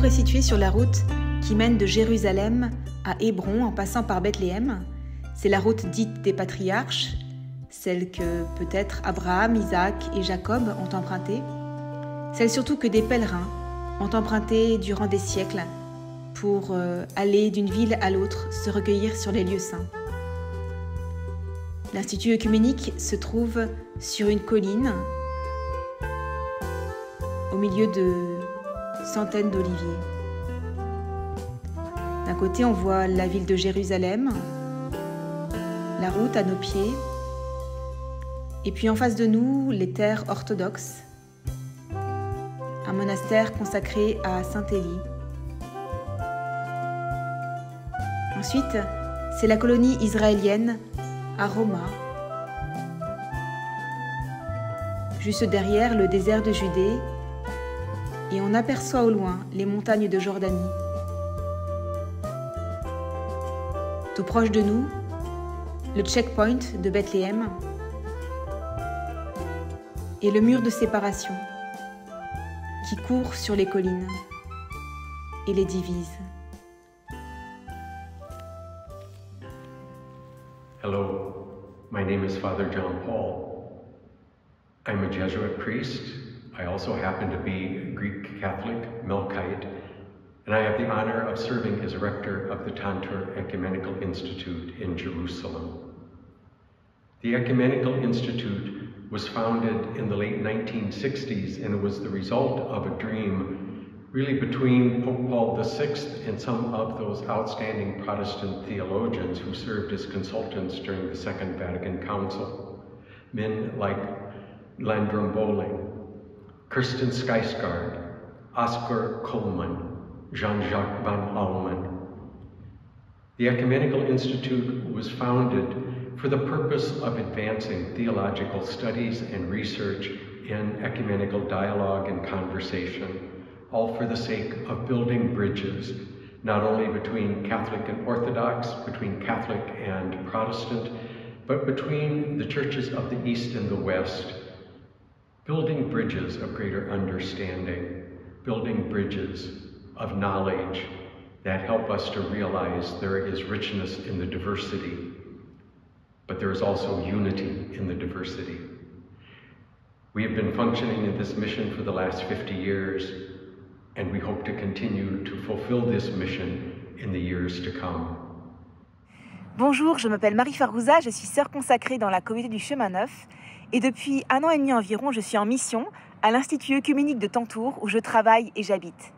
tour est située sur la route qui mène de Jérusalem à Hébron en passant par Bethléem. C'est la route dite des patriarches, celle que peut-être Abraham, Isaac et Jacob ont empruntée, celle surtout que des pèlerins ont empruntée durant des siècles pour aller d'une ville à l'autre se recueillir sur les lieux saints. L'Institut œcuménique se trouve sur une colline au milieu de centaines d'oliviers. D'un côté, on voit la ville de Jérusalem, la route à nos pieds, et puis en face de nous, les terres orthodoxes, un monastère consacré à Sainte Élie. Ensuite, c'est la colonie israélienne à Roma. Juste derrière, le désert de Judée, et on aperçoit au loin les montagnes de Jordanie. Tout proche de nous, le checkpoint de Bethléem et le mur de séparation qui court sur les collines et les divise. Hello, my name is Father John Paul. I'm a Jesuit priest. I also happen to be Greek Catholic, Melkite, and I have the honor of serving as rector of the Tantur Ecumenical Institute in Jerusalem. The Ecumenical Institute was founded in the late 1960s, and it was the result of a dream really between Pope Paul VI and some of those outstanding Protestant theologians who served as consultants during the Second Vatican Council. Men like Landrum Bowling, Kirsten Skeisgaard, Oscar Coleman, Jean-Jacques van Almen. The Ecumenical Institute was founded for the purpose of advancing theological studies and research in ecumenical dialogue and conversation, all for the sake of building bridges, not only between Catholic and Orthodox, between Catholic and Protestant, but between the churches of the East and the West, building bridges of greater understanding, building bridges of knowledge that help us to realize there is richness in the diversity, but there is also unity in the diversity. We have been functioning in this mission for the last 50 years, and we hope to continue to fulfill this mission in the years to come. Bonjour, je m'appelle Marie Farouza, je suis sœur consacrée dans la communauté du Chemin Neuf et depuis 1 an et demi environ, je suis en mission à l'Institut œcuménique de Tantour où je travaille et j'habite.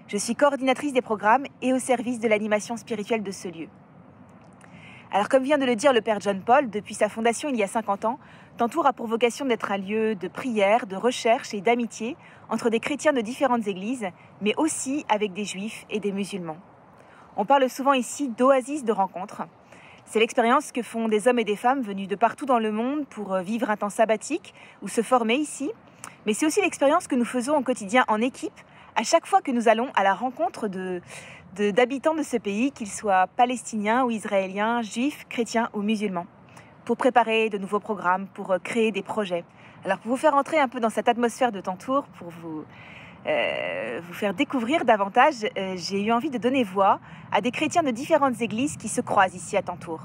Je suis coordinatrice des programmes et au service de l'animation spirituelle de ce lieu. Alors comme vient de le dire le Père John Paul, depuis sa fondation il y a 50 ans, Tantour a pour vocation d'être un lieu de prière, de recherche et d'amitié entre des chrétiens de différentes églises, mais aussi avec des juifs et des musulmans. On parle souvent ici d'oasis de rencontres. C'est l'expérience que font des hommes et des femmes venus de partout dans le monde pour vivre un temps sabbatique ou se former ici. Mais c'est aussi l'expérience que nous faisons au quotidien en équipe, à chaque fois que nous allons à la rencontre d'habitants de ce pays, qu'ils soient palestiniens ou israéliens, juifs, chrétiens ou musulmans, pour préparer de nouveaux programmes, pour créer des projets. Alors pour vous faire entrer un peu dans cette atmosphère de Tantour, pour vous faire découvrir davantage, j'ai eu envie de donner voix à des chrétiens de différentes églises qui se croisent ici à Tantour.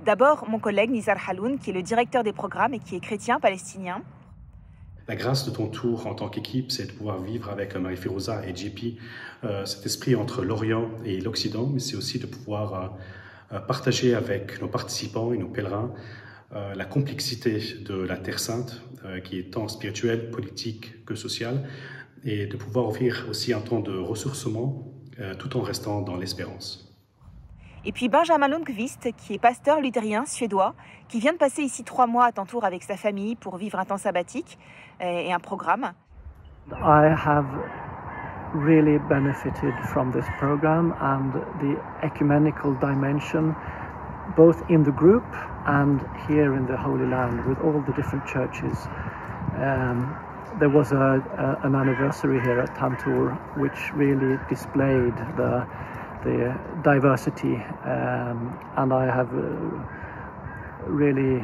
D'abord, mon collègue Nizar Haloun, qui est le directeur des programmes et qui est chrétien palestinien. La grâce de Tantour en tant qu'équipe, c'est de pouvoir vivre avec Marie Farouza et JP cet esprit entre l'Orient et l'Occident, mais c'est aussi de pouvoir partager avec nos participants et nos pèlerins la complexité de la Terre Sainte, qui est tant spirituelle, politique que sociale, et de pouvoir offrir aussi un temps de ressourcement tout en restant dans l'espérance. Et puis Benjamin Lundqvist, qui est pasteur luthérien suédois, qui vient de passer ici 3 mois à Tantour avec sa famille pour vivre un temps sabbatique et un programme. I have really benefited from this program and the ecumenical dimension, both in the group and here in the Holy Land with all the different churches. There was an anniversary here at Tantour which really displayed the diversity, and I have really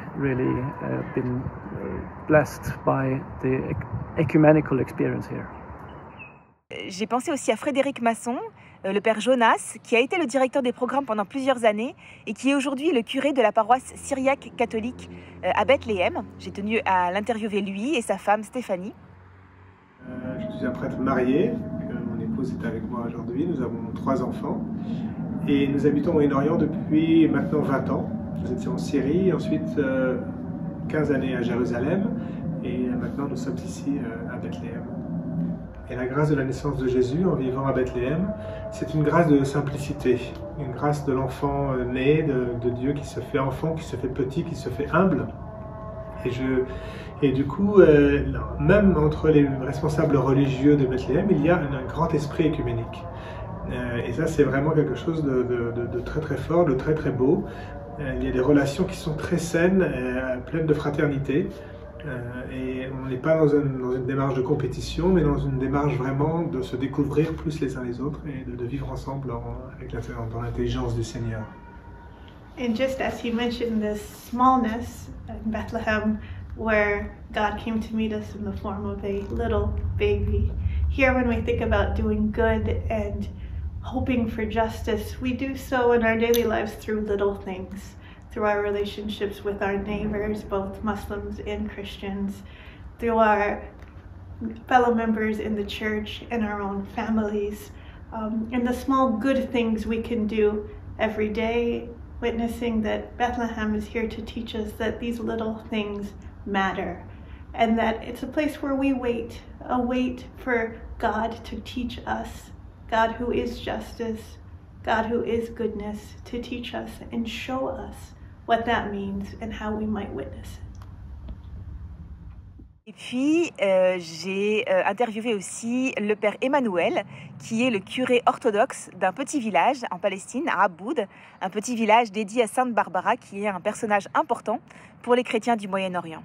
been blessed by the ecumenical experience here. j'ai pensé aussi à Frédéric Masson, le père Jonas, qui a été le directeur des programmes pendant plusieurs années et qui est aujourd'hui le curé de la paroisse syriaque catholique à Bethléem. J'ai tenu à l'interviewer lui et sa femme Stéphanie. Je suis un prêtre marié, mon épouse est avec moi aujourd'hui, nous avons 3 enfants et nous habitons au Moyen-Orient depuis maintenant 20 ans. Nous étions en Syrie, ensuite 15 années à Jérusalem et maintenant nous sommes ici à Bethléem. Et la grâce de la naissance de Jésus en vivant à Bethléem, c'est une grâce de simplicité, une grâce de l'enfant né, de Dieu qui se fait enfant, qui se fait petit, qui se fait humble. Et du coup, même entre les responsables religieux de Bethléem, il y a un grand esprit œcuménique. Et ça, c'est vraiment quelque chose de très très fort, de très très beau. Il y a des relations qui sont très saines, pleines de fraternité. Et on n'est pas dans une démarche de compétition, mais dans une démarche vraiment de se découvrir plus les uns les autres et de vivre ensemble dans l'intelligence du Seigneur. And just as he mentioned this smallness in Bethlehem, where God came to meet us in the form of a little baby, here when we think about doing good and hoping for justice, we do so in our daily lives through little things. Through our relationships with our neighbors, both Muslims and Christians, through our fellow members in the church and our own families, and the small good things we can do every day, witnessing that Bethlehem is here to teach us that these little things matter, and that it's a place where we wait for God to teach us, God who is justice, God who is goodness, to teach us and show us what that means and how we might witness it. Et puis, j'ai interviewé aussi le père Emmanuel, qui est le curé orthodoxe d'un petit village en Palestine, à Aboud, un petit village dédié à Sainte Barbara, qui est un personnage important pour les chrétiens du Moyen-Orient.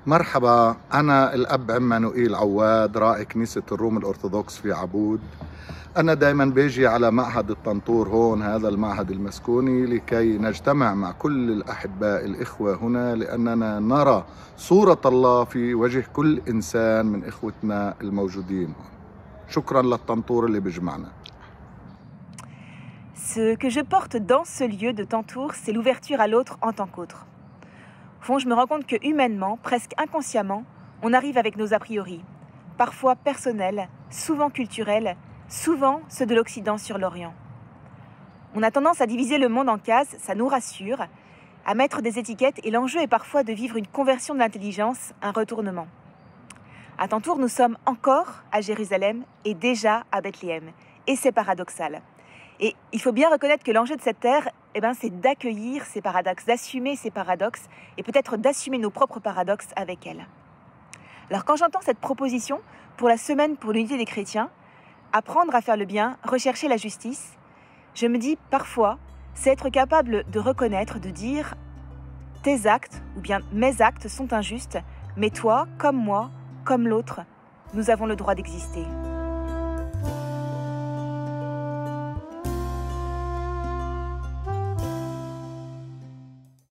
مرحبا، أنا الأب عمانوئيل عواد، راعي كنيسة الروم الأرثوذكس في عبود. أنا دائما باجي على معهد الطنطور هون، هذا المعهد المسكوني، لكي نجتمع مع كل الأحباء الإخوة هنا، لأننا نرى صورة الله في وجه كل إنسان من إخوتنا الموجودين هون. شكرا للطنطور اللي بيجمعنا. Ce que je porte dans ce lieu de Tantour, c'est l'ouverture à l'autre en tant qu'autre. Au fond, je me rends compte que humainement, presque inconsciemment, on arrive avec nos a priori, parfois personnels, souvent culturels, souvent ceux de l'Occident sur l'Orient. On a tendance à diviser le monde en cases, ça nous rassure, à mettre des étiquettes, et l'enjeu est parfois de vivre une conversion de l'intelligence, un retournement. À Tantour, nous sommes encore à Jérusalem et déjà à Bethléem, et c'est paradoxal. Et il faut bien reconnaître que l'enjeu de cette terre, c'est d'accueillir ces paradoxes, d'assumer ces paradoxes, et peut-être d'assumer nos propres paradoxes avec elles. Alors quand j'entends cette proposition pour la semaine pour l'unité des chrétiens, apprendre à faire le bien, rechercher la justice, je me dis parfois, c'est être capable de reconnaître, de dire « tes actes, ou bien mes actes sont injustes, mais toi, comme moi, comme l'autre, nous avons le droit d'exister ».